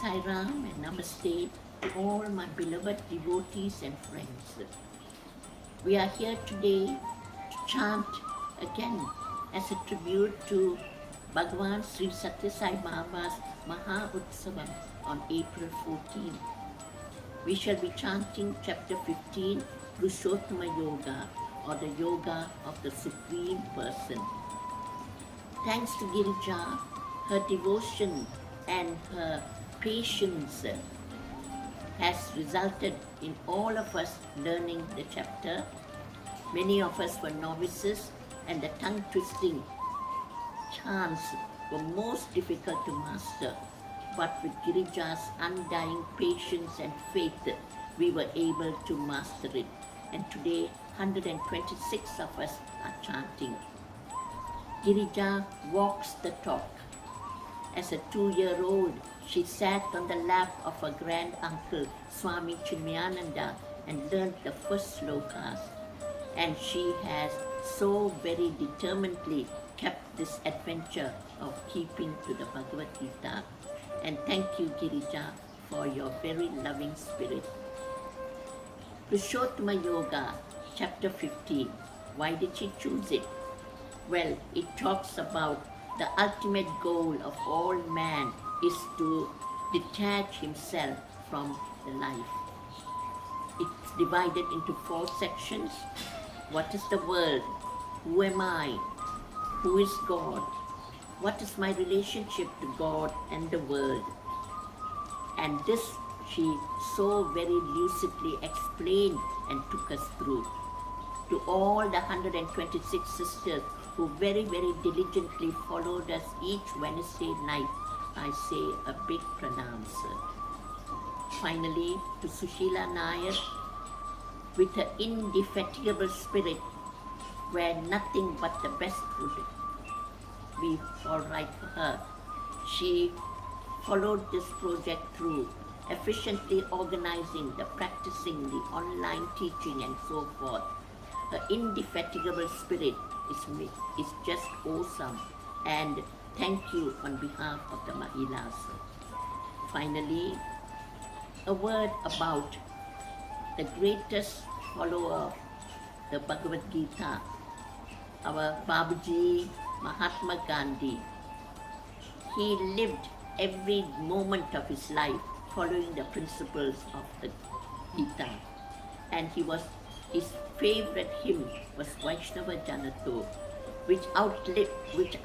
Sai Ram and Namaste to all my beloved devotees and friends. We are here today to chant again as a tribute to Bhagavan Sri Satya Sai Baba's Maha Utsavam on April 14. We shall be chanting chapter 15, Purushottama Yoga, or the Yoga of the Supreme Person. Thanks to Girija, her devotion and her patience has resulted in all of us learning the chapter. Many of us were novices and the tongue-twisting chants were most difficult to master. But with Girija's undying patience and faith, we were able to master it. And today, 126 of us are chanting. Girija walks the talk. As a 2-year-old, she sat on the lap of her grand-uncle, Swami Chinmayananda, and learned the first Slokas. And she has so very determinedly kept this adventure of keeping to the Bhagavad Gita. And thank you, Girija, for your very loving spirit. Purushottama Yoga, chapter 15. Why did she choose it? Well, it talks about the ultimate goal of all man is to detach himself from the life. It's divided into 4 sections. What is the world? Who am I? Who is God? What is my relationship to God and the world? And this she so very lucidly explained and took us through. To all the 126 sisters who very, very diligently followed us each Wednesday night, I say a big pranam, sir. Finally, to Sushila Nair, with her indefatigable spirit, where nothing but the best would be all right for her. She followed this project through, efficiently organizing the practicing, the online teaching and so forth. Her indefatigable spirit is just awesome, and thank you on behalf of the Mahilas. Finally, a word about the greatest follower of the Bhagavad Gita, our Babaji Mahatma Gandhi. He lived every moment of his life following the principles of the Gita, and his favorite hymn was Vaishnava Janato, which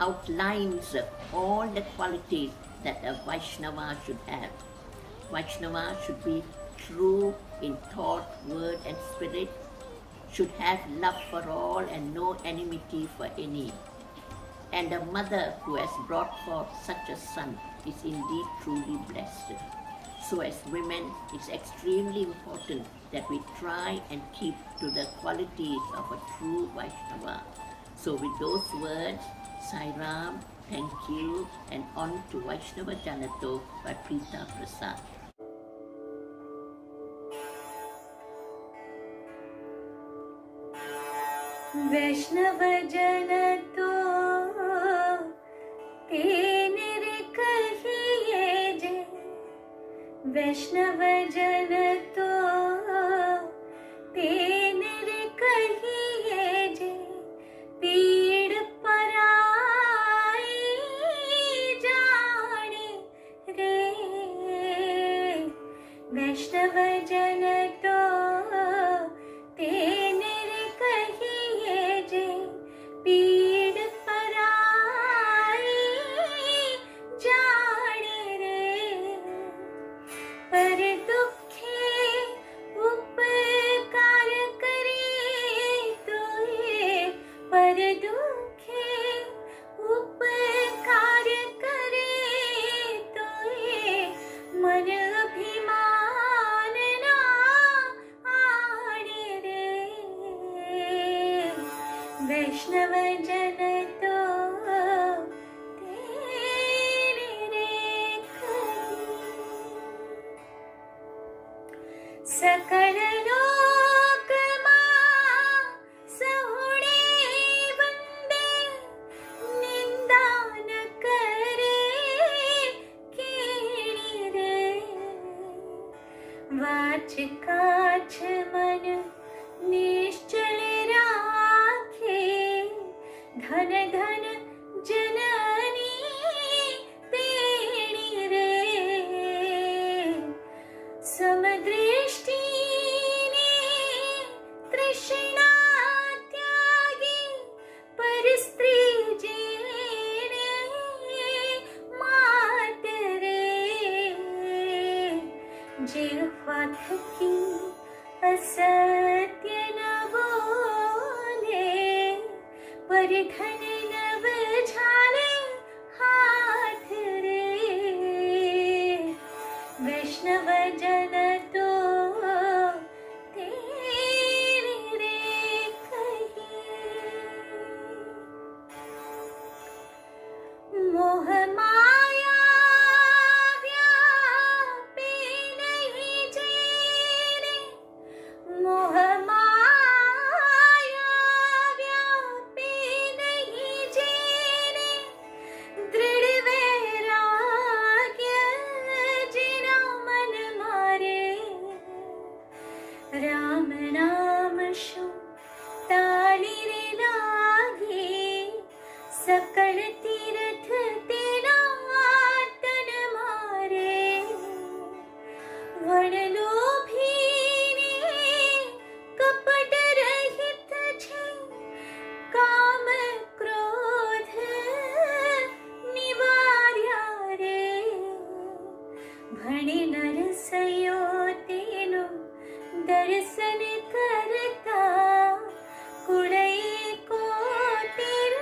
outlines all the qualities that a Vaishnava should have. Vaishnava should be true in thought, word and spirit, should have love for all and no enmity for any. And a mother who has brought forth such a son is indeed truly blessed. So as women, it's extremely important that we try and keep to the qualities of a true Vaishnava. So with those words, Sai Ram, thank you, and on to Vaishnava Janato by Preeta Prasad. Vaishnava Janato Tenere kahiye je Vaishnava Janato Tenere kahiye je Peed parai jaane re Vaishnava Janato Tenere kahiye je Peed parai jaane re पर दुखे उपकार करे तोए पर दुखे उपकार करे तोए मन अभिमान ना आड़े रे वैष्णव जन तो सकल लोक मां सहुणे वंदे निंदा न करे कीणी रे काछ काछ मन निश्चल राखे, धन धन जननी तेणी रे। समदृष्टि तृष्णा त्यागी, पर स्त्री जेणे मात रे। जिह्वा थकी असत्य न बोले, पर धन नव झाले हाथ रे। वैष्णव जन तो तेरी रे कही। मोह माया व्यापी नहीं जेने, मोह माया व्यापी नहीं जेने। दृढ़ वैराग्य जिना मन मारे, राम नाम शु ताली रे लागे। सकल तीर्थ तेना तन मारे, वण लोभीने कपट रहित छे। काम क्रोध निवार्या रे, भणे नरसयो तेनु दर्शन करता। कुड़ई को तिर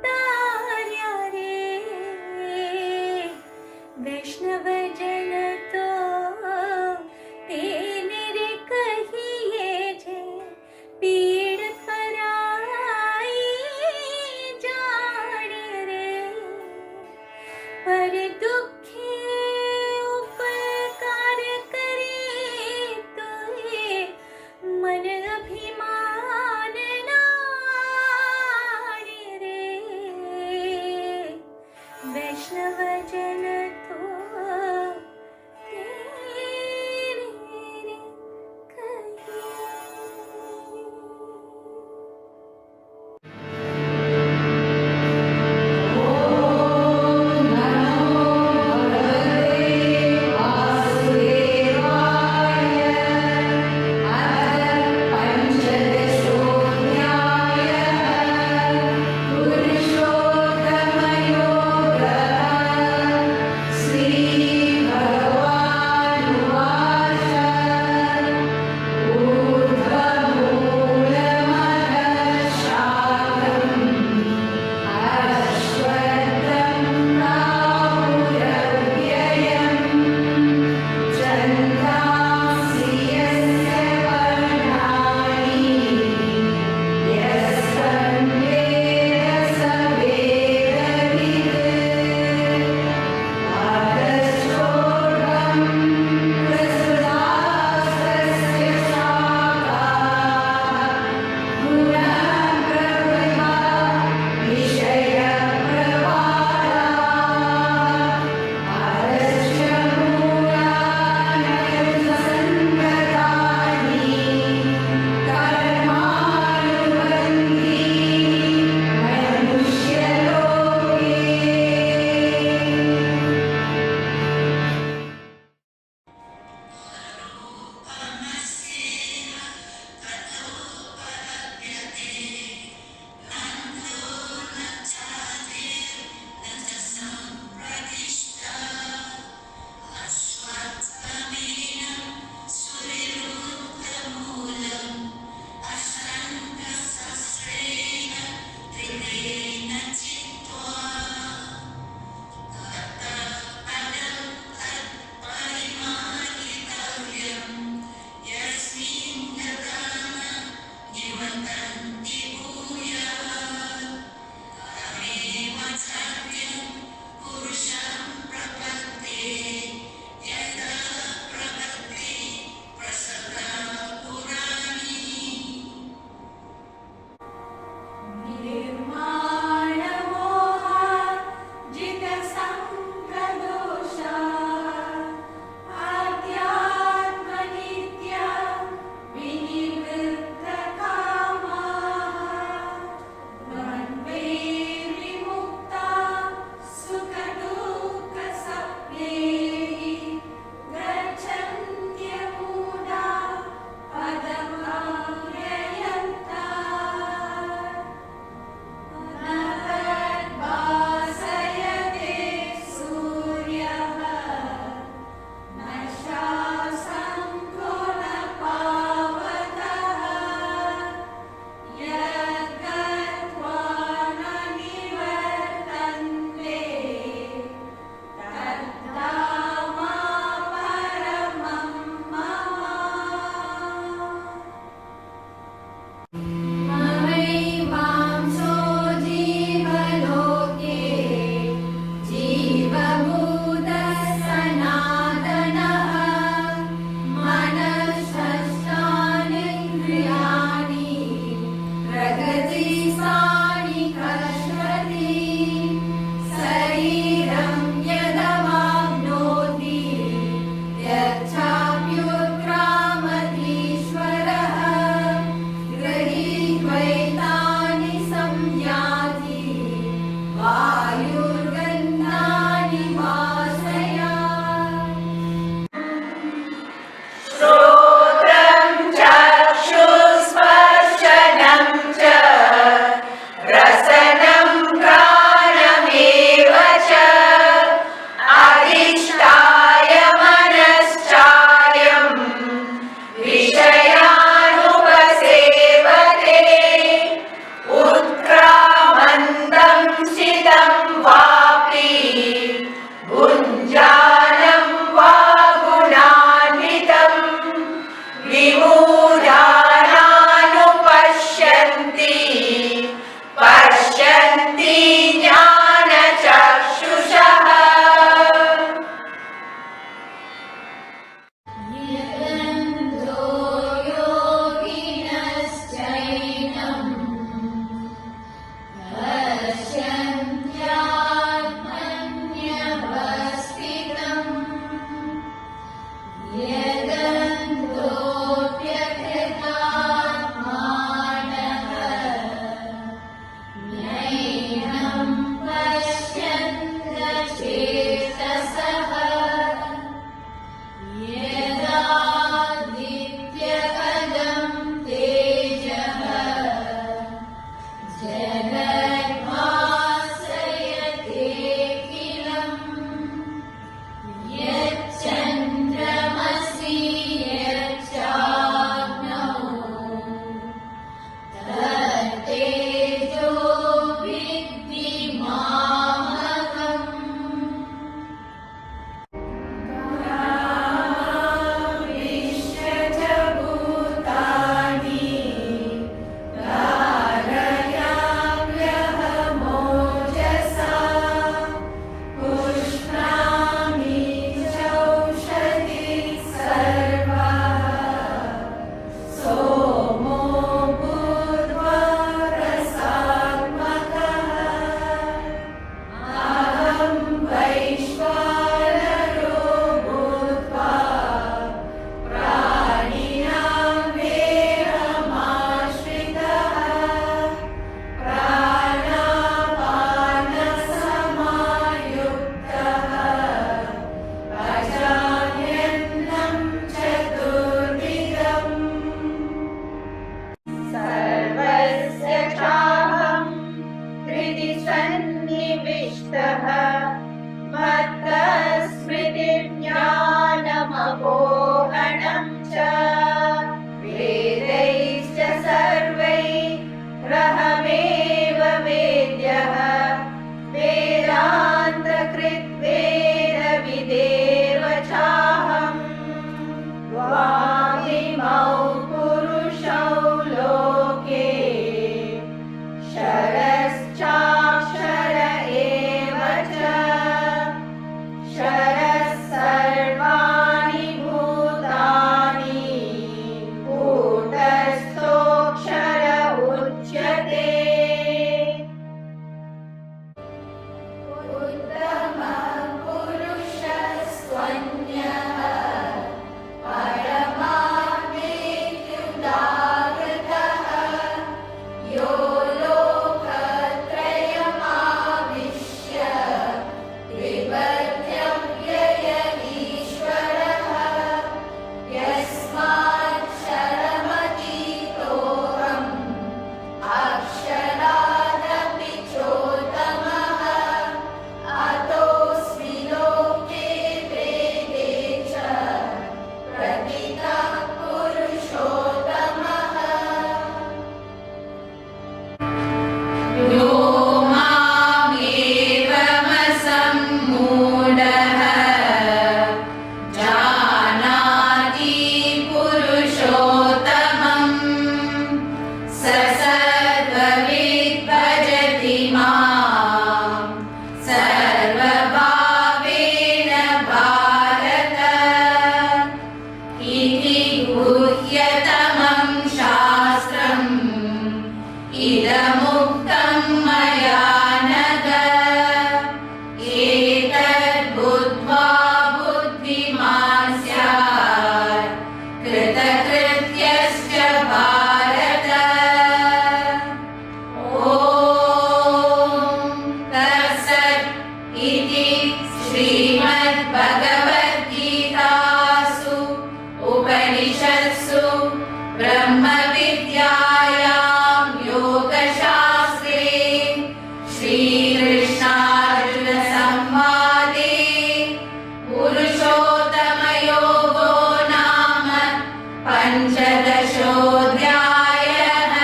तार्या रे, इदमुक्तं मया नघ एतद्बुद्ध्वा बुद्धिमान् स्यात् कृतकृत्यश्च भारत। ॐ तत्सत् इति श्रीमद्भगवद्गीतासु उपनिषत्सु ब्रह्मविद्यायां योगशास्त्रे श्रीकृष्णार्जुनसंवादे पुरुषोत्तमयोगो नाम पञ्चदशोऽध्यायः।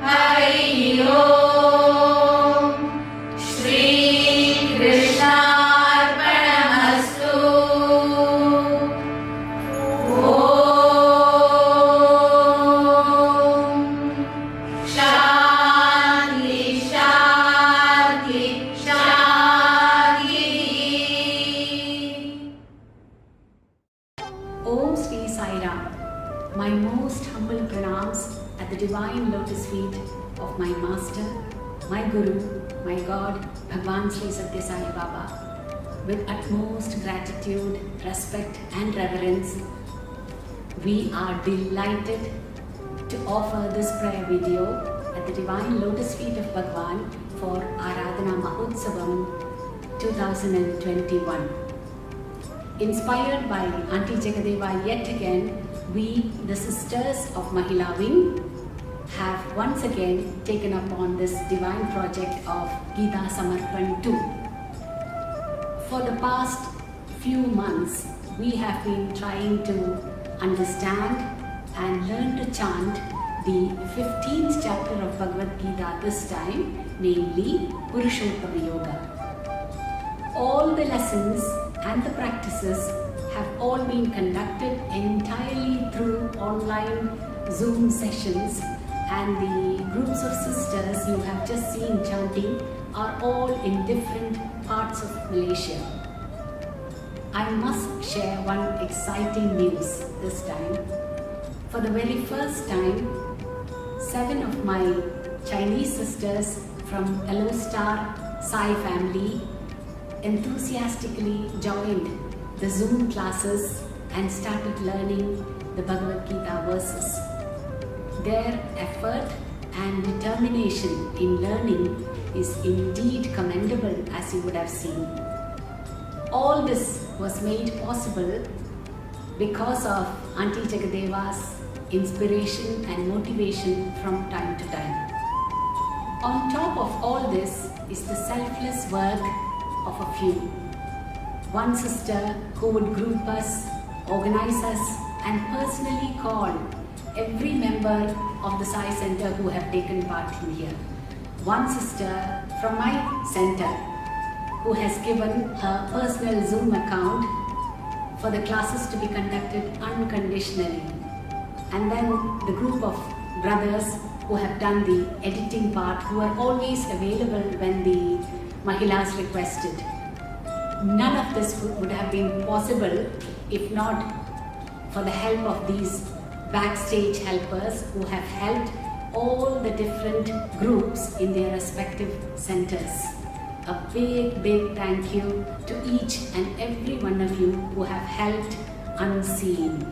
हरिः ओम् श्रीकृष्णार्पणमस्तु। शान्ति शान्ति शान्ति। Om Sri Sai Ram. My most humble pranams at the divine lotus feet of my master, my guru, my God, Bhagwan Sri Satya Sai Baba. With utmost gratitude, respect and reverence, we are delighted to offer this prayer video at the divine lotus feet of Bhagwan for Aradhana Mahotsavam 2021. Inspired by Aunty Jagadeva yet again, we, the sisters of Mahila Wing, have once again taken upon this divine project of Gita Samarpanam 2. For the past few months, we have been trying to understand and learn to chant the 15th chapter of Bhagavad Gita this time, namely Purushottama Yoga. All the lessons and the practices have all been conducted entirely through online Zoom sessions, and the groups of sisters you have just seen chanting are all in different parts of Malaysia. I must share one exciting news this time. For the very first time, 7 of my Chinese sisters from Yellow Star Sai family enthusiastically joined the Zoom classes and started learning the Bhagavad Gita verses. Their effort and determination in learning is indeed commendable, as you would have seen. All this was made possible because of Aunty Jagadeva's inspiration and motivation from time to time. On top of all this is the selfless work of a few. One sister who would group us, organize us, and personally call every member of the Sai Center who have taken part in here. One sister from my center who has given her personal Zoom account for the classes to be conducted unconditionally. And then the group of brothers who have done the editing part, who are always available when the Mahilas requested. None of this would have been possible if not for the help of these backstage helpers who have helped all the different groups in their respective centers. A big thank you to each and every one of you who have helped unseen.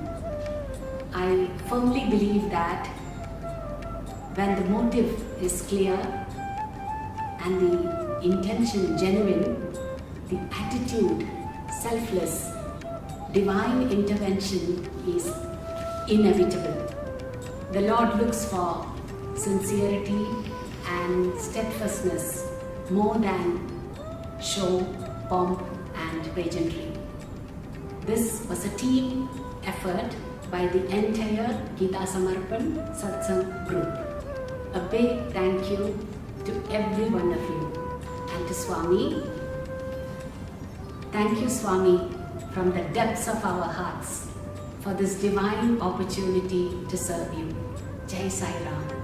I firmly believe that when the motive is clear and the intention genuine, the attitude selfless, divine intervention is inevitable. The Lord looks for sincerity and steadfastness more than show, pomp and pageantry. This was a team effort by the entire Gita Samarpanam Satsang group. A big thank you to every one of you, and to Swami. Thank you, Swami, from the depths of our hearts for this divine opportunity to serve you. Jai Sai Ram.